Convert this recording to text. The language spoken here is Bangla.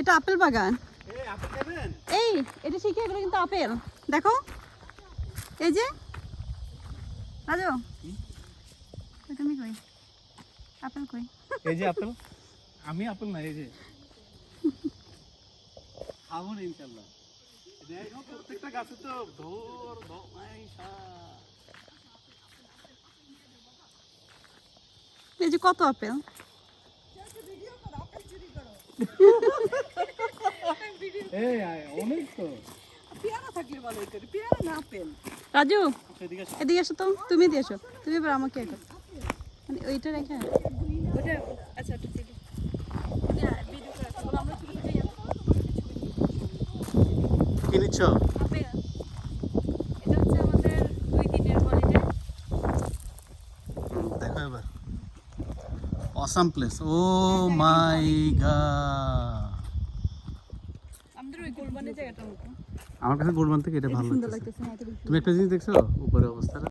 এটা আপেল বাগান। এই এটা শিখে এগুলো কিন্তু আপেল। দেখো এই যে রাজু, তুমি কই আপেল কই? এই যে আপেল, আমি আপেল না, এই যে খাবো না ইনশাআল্লাহ। দেখো প্রত্যেকটা গাছে তো ধর ধমাইশা। এই যে কত আপেল। এই অনেক তো। রাজু এদিকে এসো তো, তুমি দিয়ে এসো, তুমি এবার আমাকে এটা মানে ওইটা রেখে কি নিচ্ছ? দেখো এবার অসাম প্লেস। ও মাই গড, আমাদের ওই গোলবানের জায়গাটার মতো আমার কাছে গোলবান থেকে এটা ভালো সুন্দর লাগতেছে। লাগতেছে। তুমি একটা জিনিস দেখছো উপরে অবস্থাটা?